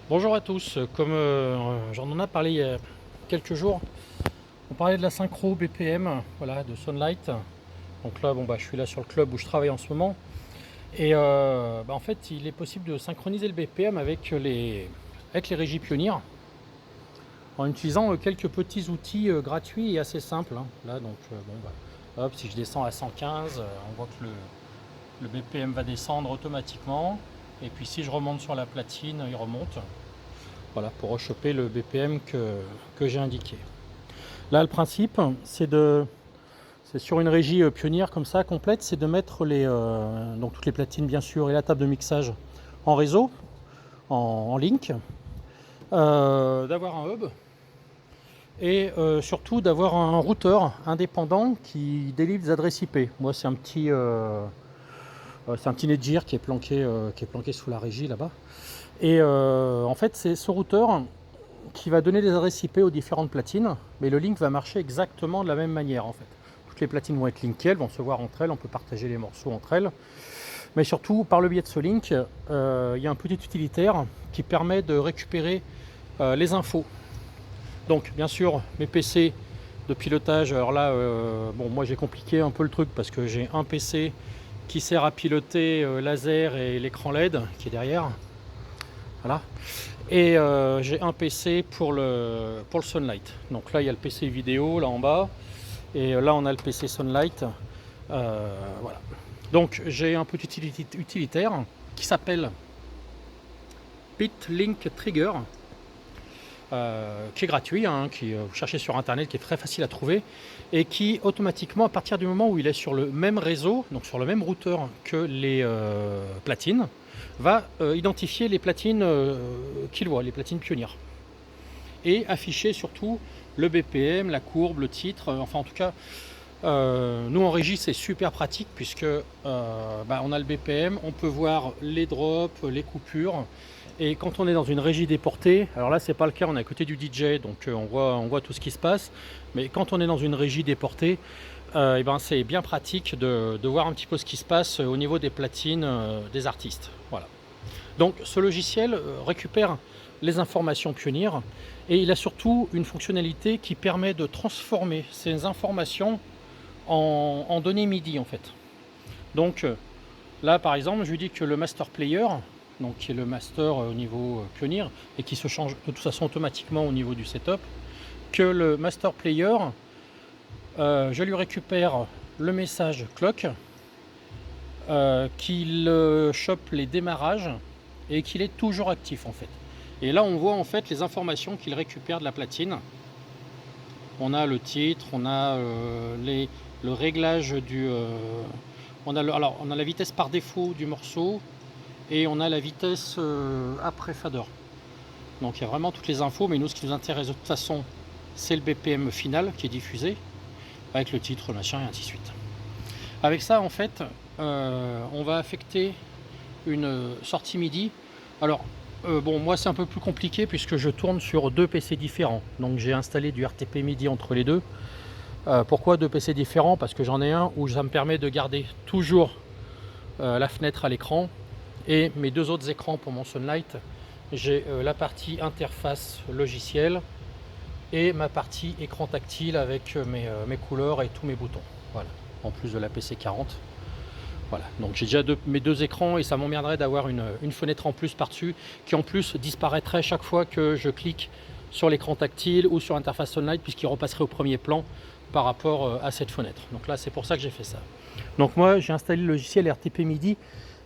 Bonjour à tous, comme j'en ai parlé il y a quelques jours, on parlait de la synchro BPM, voilà, de Sunlight. Donc là, je suis là sur le club où je travaille en ce moment. Et en fait, il est possible de synchroniser le BPM avec les régies Pioneer en utilisant quelques petits outils gratuits et assez simples, hein. Là, donc, hop, si je descends à 115, on voit que le BPM va descendre automatiquement. Et puis si je remonte sur la platine, il remonte. Voilà, pour rechoper le BPM que j'ai indiqué. Là, le principe, c'est sur une régie pionnière comme ça, complète, c'est de mettre donc toutes les platines bien sûr et la table de mixage en réseau, en link, d'avoir un hub et surtout d'avoir un routeur indépendant qui délivre des adresses IP. Moi, c'est un petit Netgear qui est planqué sous la régie là-bas. Et en fait, c'est ce routeur qui va donner des adresses IP aux différentes platines, mais le link va marcher exactement de la même manière en fait. Toutes les platines vont être linkées, elles vont se voir entre elles, on peut partager les morceaux entre elles, mais surtout par le biais de ce link, il y a un petit utilitaire qui permet de récupérer les infos. Donc bien sûr mes PC de pilotage, alors là, moi j'ai compliqué un peu le truc parce que j'ai un PC qui sert à piloter laser et l'écran LED qui est derrière. Voilà. Et j'ai un PC pour le Sunlight. Donc là, il y a le PC vidéo là en bas. Et là, on a le PC Sunlight. Voilà. Donc j'ai un petit utilitaire qui s'appelle BitLink Trigger, qui est gratuit, hein, vous cherchez sur internet, qui est très facile à trouver et qui automatiquement, à partir du moment où il est sur le même réseau, donc sur le même routeur que les platines, va identifier les platines qu'il voit, les platines pionnières, et afficher surtout le BPM, la courbe, le titre, enfin en tout cas nous en régie c'est super pratique puisque on a le BPM, on peut voir les drops, les coupures. Et quand on est dans une régie déportée, alors là c'est pas le cas, on est à côté du DJ, donc on voit tout ce qui se passe. Mais quand on est dans une régie déportée, c'est bien pratique de voir un petit peu ce qui se passe au niveau des platines des artistes. Voilà. Donc ce logiciel récupère les informations Pioneer et il a surtout une fonctionnalité qui permet de transformer ces informations en données MIDI en fait. Donc là par exemple, je lui dis que le master player, donc qui est le master au niveau Pioneer et qui se change de toute façon automatiquement au niveau du setup, que le master player, je lui récupère le message clock, qu'il chope les démarrages et qu'il est toujours actif en fait. Et là on voit en fait les informations qu'il récupère de la platine. On a le titre, on a le réglage on a la vitesse par défaut du morceau et on a la vitesse après fader. Donc il y a vraiment toutes les infos, mais nous ce qui nous intéresse de toute façon c'est le BPM final qui est diffusé avec le titre, machin et ainsi de suite. Avec ça en fait on va affecter une sortie MIDI. Alors moi c'est un peu plus compliqué puisque je tourne sur deux PC différents, donc j'ai installé du RTP MIDI entre les deux. Pourquoi deux PC différents? Parce que j'en ai un où ça me permet de garder toujours la fenêtre à l'écran et mes deux autres écrans pour mon Sunlight. J'ai la partie interface logicielle et ma partie écran tactile avec mes couleurs et tous mes boutons. Voilà, en plus de la PC40. Voilà, donc j'ai déjà mes deux écrans et ça m'emmerderait d'avoir une fenêtre en plus par-dessus qui en plus disparaîtrait chaque fois que je clique sur l'écran tactile ou sur l'interface Sunlight puisqu'il repasserait au premier plan par rapport à cette fenêtre. Donc là c'est pour ça que j'ai fait ça. Donc moi j'ai installé le logiciel RTP MIDI.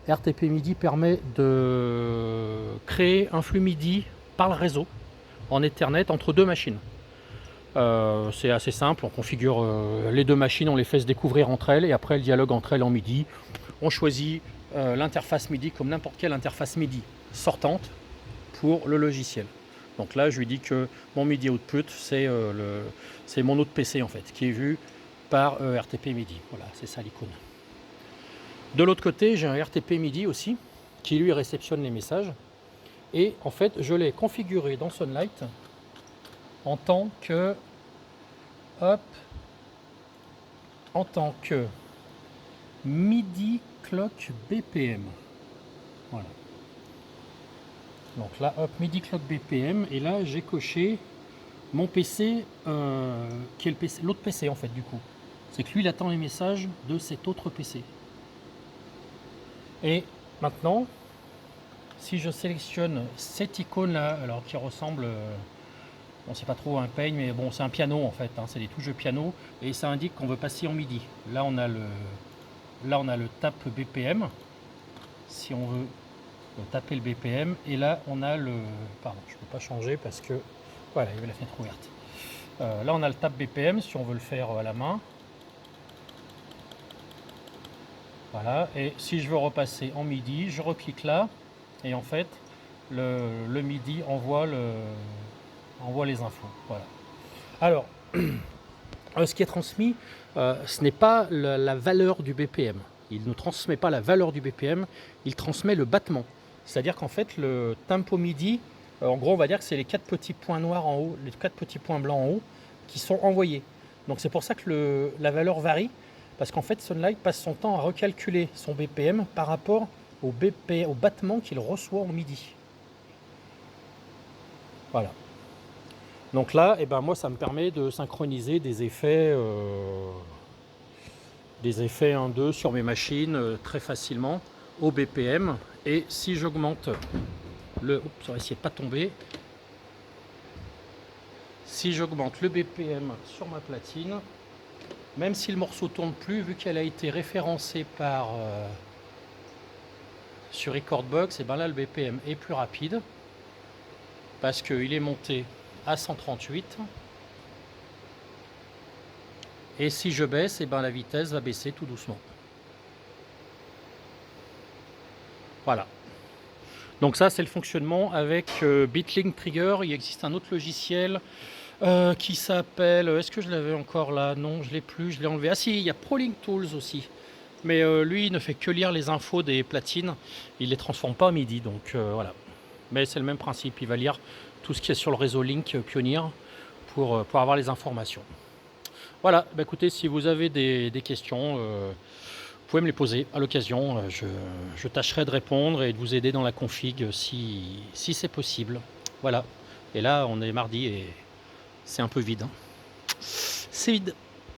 RTP MIDI permet de créer un flux MIDI par le réseau en Ethernet entre deux machines. C'est assez simple, on configure les deux machines, on les fait se découvrir entre elles et après le dialogue entre elles en MIDI. On choisit l'interface MIDI comme n'importe quelle interface MIDI sortante pour le logiciel. Donc là je lui dis que mon MIDI output c'est mon autre PC en fait qui est vu par RTP MIDI. Voilà, c'est ça l'icône. De l'autre côté j'ai un RTP MIDI aussi qui lui réceptionne les messages et en fait je l'ai configuré dans Sunlight en tant que MIDI clock BPM. Voilà. Donc là, hop, MIDI clock BPM, et là j'ai coché mon PC, qui est le PC, l'autre PC en fait du coup. C'est que lui il attend les messages de cet autre PC. Et maintenant, si je sélectionne cette icône là, alors qui ressemble, on sait pas trop un peigne, mais bon c'est un piano en fait, hein, c'est des touches de piano, et ça indique qu'on veut passer en MIDI. Là on a le tap BPM, si on veut taper le BPM, et là on a le, pardon je peux pas changer parce que voilà, il y avait la fenêtre ouverte. Là on a le tap BPM si on veut le faire à la main. Voilà, et si je veux repasser en MIDI, je reclique là, et en fait le MIDI envoie les infos. Voilà. Alors, ce qui est transmis, ce n'est pas la valeur du BPM. Il ne transmet pas la valeur du BPM, il transmet le battement. C'est-à-dire qu'en fait, le tempo MIDI, en gros, on va dire que c'est les 4 petits points noirs en haut, les 4 petits points blancs en haut, qui sont envoyés. Donc c'est pour ça que la valeur varie, parce qu'en fait, Sunlight passe son temps à recalculer son BPM par rapport au battement qu'il reçoit en MIDI. Voilà. Donc là, eh ben, moi, ça me permet de synchroniser des effets 1-2 sur mes machines très facilement au BPM. Et si j'augmente on va essayer de pas tomber. Si j'augmente le BPM sur ma platine, même si le morceau tourne plus, vu qu'elle a été référencée sur Recordbox, et ben là le BPM est plus rapide parce qu'il est monté à 138. Et si je baisse, et ben la vitesse va baisser tout doucement. Voilà. Donc ça, c'est le fonctionnement avec BitLink Trigger. Il existe un autre logiciel qui s'appelle... Est-ce que je l'avais encore là? Non, je ne l'ai plus, je l'ai enlevé. Ah si, il y a ProLink Tools aussi. Mais lui, il ne fait que lire les infos des platines. Il ne les transforme pas en MIDI, donc voilà. Mais c'est le même principe. Il va lire tout ce qui est sur le réseau Link Pioneer pour avoir les informations. Voilà, bah écoutez, si vous avez des questions, vous pouvez me les poser à l'occasion. Je tâcherai de répondre et de vous aider dans la config si c'est possible. Voilà. Et là, on est mardi et c'est un peu vide. C'est vide.